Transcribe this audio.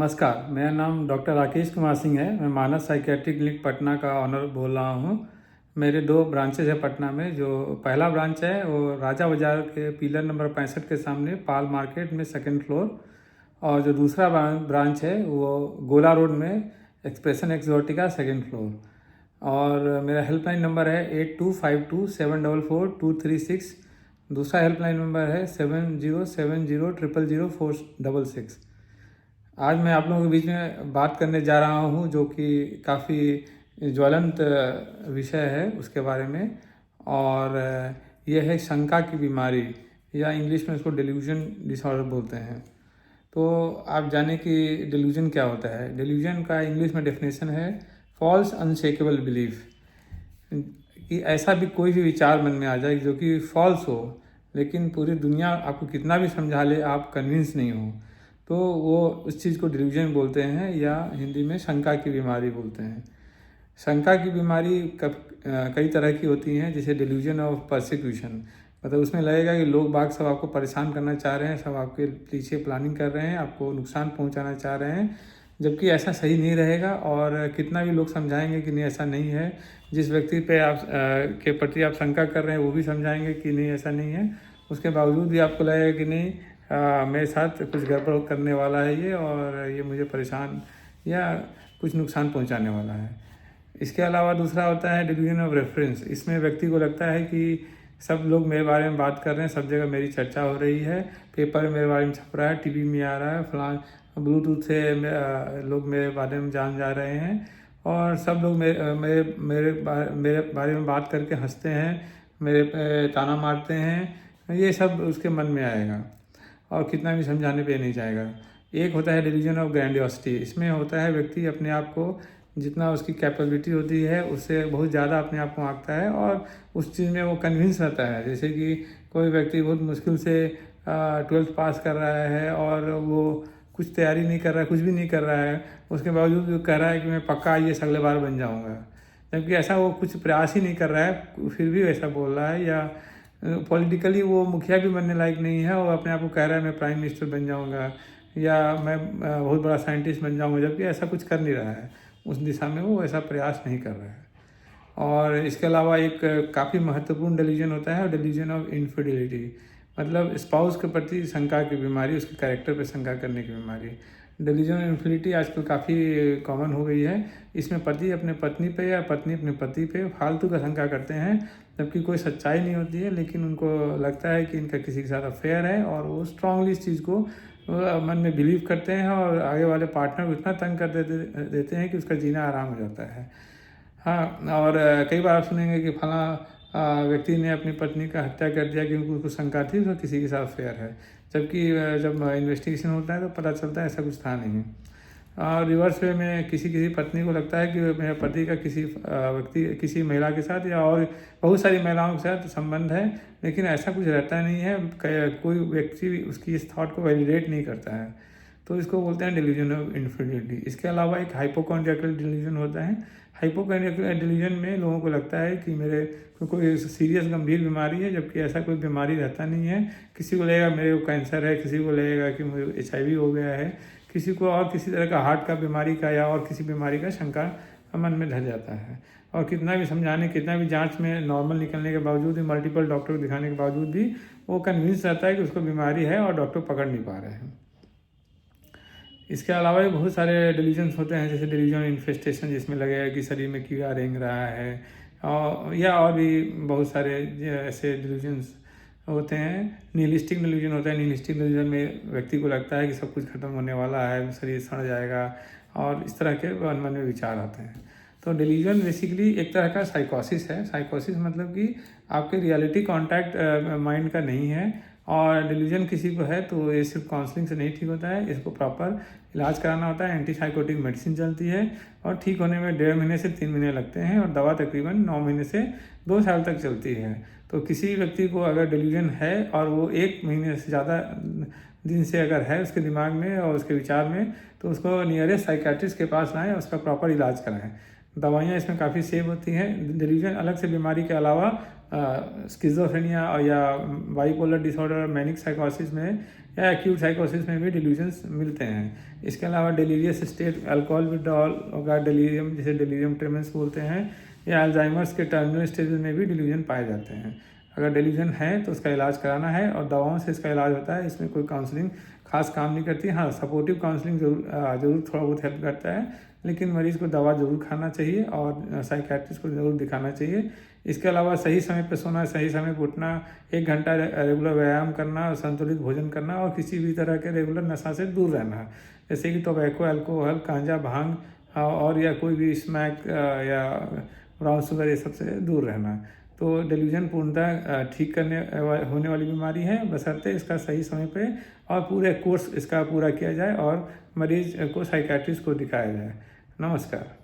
नमस्कार, मेरा नाम डॉक्टर राकेश कुमार सिंह है। मैं मानस साइकियाट्रिक क्लिनिक पटना का ऑनर बोल रहा हूँ। मेरे 2 ब्रांचेज है पटना में। जो पहला ब्रांच है वो राजा बाज़ार के पिलर नंबर 65 के सामने पाल मार्केट में सेकंड फ्लोर, और जो दूसरा ब्रांच है वो गोला रोड में एक्सप्रेशन एक्सोटिका सेकंड फ्लोर। और मेरा हेल्पलाइन नंबर है 8252744236। दूसरा हेल्पलाइन नंबर है 7070000466। आज मैं आप लोगों के बीच में बात करने जा रहा हूँ जो कि काफ़ी ज्वलंत विषय है उसके बारे में। और यह है शंका की बीमारी, या इंग्लिश में इसको डेल्यूजन डिसऑर्डर बोलते हैं। तो आप जाने कि डेल्यूजन क्या होता है। डेल्यूजन का इंग्लिश में डेफिनेशन है फॉल्स अनशेकेबल बिलीफ, कि ऐसा भी कोई भी विचार मन में आ जाए जो कि फॉल्स हो, लेकिन पूरी दुनिया आपको कितना भी समझा ले आप कन्विंस नहीं हो, तो वो उस चीज़ को डेल्यूजन बोलते हैं, या हिंदी में शंका की बीमारी बोलते हैं। शंका की बीमारी कई तरह की होती हैं, जैसे डेल्यूजन ऑफ परसिक्यूशन। मतलब उसमें लगेगा कि लोग बाग सब आपको परेशान करना चाह रहे हैं, सब आपके पीछे प्लानिंग कर रहे हैं, आपको नुकसान पहुंचाना चाह रहे हैं, जबकि ऐसा सही नहीं रहेगा। और कितना भी लोग समझाएंगे कि नहीं ऐसा नहीं है, जिस व्यक्ति पे आप के प्रति आप शंका कर रहे हैं वो भी समझाएंगे कि नहीं ऐसा नहीं है, उसके बावजूद भी आपको लगेगा कि नहीं मेरे साथ कुछ गड़बड़ करने वाला है ये, और ये मुझे परेशान या कुछ नुकसान पहुंचाने वाला है। इसके अलावा दूसरा होता है डेल्यूजन ऑफ रेफरेंस। इसमें व्यक्ति को लगता है कि सब लोग मेरे बारे में बात कर रहे हैं, सब जगह मेरी चर्चा हो रही है, पेपर में मेरे बारे में छप रहा है, टीवी में आ रहा है, फलां ब्लूटूथ से लोग मेरे बारे में जान जा रहे हैं, और सब लोग मेरे बारे में बात करके हंसते हैं, मेरे पे ताना मारते हैं। ये सब उसके मन में आएगा और कितना भी समझाने पे नहीं जाएगा। एक होता है डेल्यूजन ऑफ ग्रैंडियोसिटी। इसमें होता है व्यक्ति अपने आप को, जितना उसकी कैपेबिलिटी होती है उससे बहुत ज़्यादा अपने आप को आंकता है, और उस चीज़ में वो कन्विंस रहता है। जैसे कि कोई व्यक्ति बहुत मुश्किल से 12th पास कर रहा है और वो कुछ तैयारी नहीं कर रहा है, कुछ भी नहीं कर रहा है, उसके बावजूद वो कह रहा है कि मैं पक्का IAS अगले बार बन जाऊँगा, जबकि ऐसा वो कुछ प्रयास ही नहीं कर रहा है, फिर भी वैसा बोल रहा है। या पॉलिटिकली वो मुखिया भी बनने लायक नहीं है और अपने आप को कह रहा है मैं प्राइम मिनिस्टर बन जाऊंगा, या मैं बहुत बड़ा साइंटिस्ट बन जाऊंगा, जबकि ऐसा कुछ कर नहीं रहा है। उस दिशा में वो ऐसा प्रयास नहीं कर रहा है। और इसके अलावा एक काफ़ी महत्वपूर्ण डेल्यूजन होता है डेल्यूजन ऑफ इनफिडेलिटी। मतलब स्पाउस के प्रति शंका की बीमारी, उसके कैरेक्टर पर शंका करने की बीमारी। डेल्यूजन ऑफ इनफिडेलिटी आजकल काफ़ी कॉमन हो गई है। इसमें पति अपने पत्नी पे या पत्नी अपने पति पे फालतू का शंका करते हैं, जबकि कोई सच्चाई नहीं होती है, लेकिन उनको लगता है कि इनका किसी के साथ अफेयर है, और वो स्ट्रांगली इस चीज़ को मन में बिलीव करते हैं, और आगे वाले पार्टनर को इतना तंग कर देते हैं कि उसका जीना आराम हो जाता है। हाँ, और कई बार आप सुनेंगे कि फला व्यक्ति ने अपनी पत्नी का हत्या कर दिया क्योंकि उसको शंका थी उसका किसी के साथ अफेयर है, जबकि जब इन्वेस्टिगेशन होता है तो पता चलता है ऐसा कुछ था नहीं। और रिवर्स वे में किसी पत्नी को लगता है कि मेरे पति का किसी महिला के साथ या और बहुत सारी महिलाओं के साथ संबंध है, लेकिन ऐसा कुछ रहता नहीं है। कोई व्यक्ति उसकी इस थॉट को वैलिडेट नहीं करता है, तो इसको बोलते हैं डेल्यूजन ऑफ इनफिडेलिटी। इसके अलावा एक हाइपोकॉन्ड्रियकल डेल्यूजन होता है। हाइपोकॉन्ड्रियकल डेल्यूजन में लोगों को लगता है कि मेरे को कोई सीरियस गंभीर बीमारी है, जबकि ऐसा कोई बीमारी रहता नहीं है। किसी को लगेगा मेरे को कैंसर है, किसी को लगेगा कि मुझे HIV हो गया है, किसी को और किसी तरह का हार्ट का बीमारी का या और किसी बीमारी का शंका मन में ढल जाता है। और कितना भी समझाने, कितना भी जांच में नॉर्मल निकलने के बावजूद भी, मल्टीपल डॉक्टर को दिखाने के बावजूद भी वो कन्विंस रहता है कि उसको बीमारी है और डॉक्टर पकड़ नहीं पा रहे हैं। इसके अलावा भी बहुत सारे डेल्यूजन्स होते हैं, जैसे डेल्यूजन इन्फेस्टेशन, जिसमें लगेगा कि शरीर में कीड़ा रेंग रहा है, और भी बहुत सारे ऐसे डेल्यूजन्स होते हैं। निहिलिस्टिक डेल्यूजन होता है। निहिलिस्टिक डेल्यूजन में व्यक्ति को लगता है कि सब कुछ खत्म होने वाला है, शरीर सड़ जाएगा, और इस तरह के मन में विचार आते हैं। तो डेल्यूजन बेसिकली एक तरह का साइकोसिस है। साइकोसिस मतलब कि आपके रियलिटी कांटेक्ट माइंड का नहीं है, और डेल्यूजन किसी को है तो ये सिर्फ काउंसलिंग से नहीं ठीक होता है, इसको प्रॉपर इलाज कराना होता है। एंटीसाइकोटिक मेडिसिन चलती है, और ठीक होने में 1.5 महीने से 3 महीने लगते हैं, और दवा तकरीबन 9 महीने से 2 साल तक चलती है। तो किसी व्यक्ति को अगर डेल्यूजन है और वो 1 महीने से ज़्यादा दिन से अगर है उसके दिमाग में और उसके विचार में, तो उसको नियरेस्ट साइकियाट्रिस्ट के पास लाएँ और उसका प्रॉपर इलाज कराएँ। दवाइयाँ इसमें काफ़ी सेव होती हैं। डेल्यूजन अलग से बीमारी के अलावा स्किज़ोफ्रेनिया और या बाइपोलर डिसऑर्डर, मैनिक साइकोसिस में या एक्यूट साइकोसिस में भी डिल्यूजन्स मिलते हैं। इसके अलावा डिलीरियस स्टेट, अल्कोहल विड्रॉल का डिलीरियम, जिसे डिलीरियम ट्रेमेंस बोलते हैं, या अल्जाइमर्स के टर्मिनल स्टेज में भी डिल्यूजन पाए जाते हैं। अगर डिल्यूजन है तो उसका इलाज कराना है और दवाओं से इसका इलाज होता है। इसमें कोई काउंसलिंग खास काम नहीं करती। हाँ, सपोर्टिव काउंसलिंग जरूर थोड़ा बहुत हेल्प करता है, लेकिन मरीज़ को दवा ज़रूर खाना चाहिए और साइकियाट्रिस्ट को ज़रूर दिखाना चाहिए। इसके अलावा सही समय पर सोना, सही समय पर उठना, 1 घंटा रेगुलर व्यायाम करना और संतुलित भोजन करना और किसी भी तरह के रेगुलर नशा से दूर रहना, जैसे कि टोबैको, अल्कोहल, गांजा, भांग और या कोई भी स्मैक या ब्राउन शुगर, ये सब से दूर रहना। तो डिल्यूजन पूर्णतः ठीक होने वाली बीमारी है, बशर्ते इसका सही समय पे और पूरे कोर्स इसका पूरा किया जाए और मरीज को साइकियाट्रिस्ट को दिखाया जाए। नमस्कार।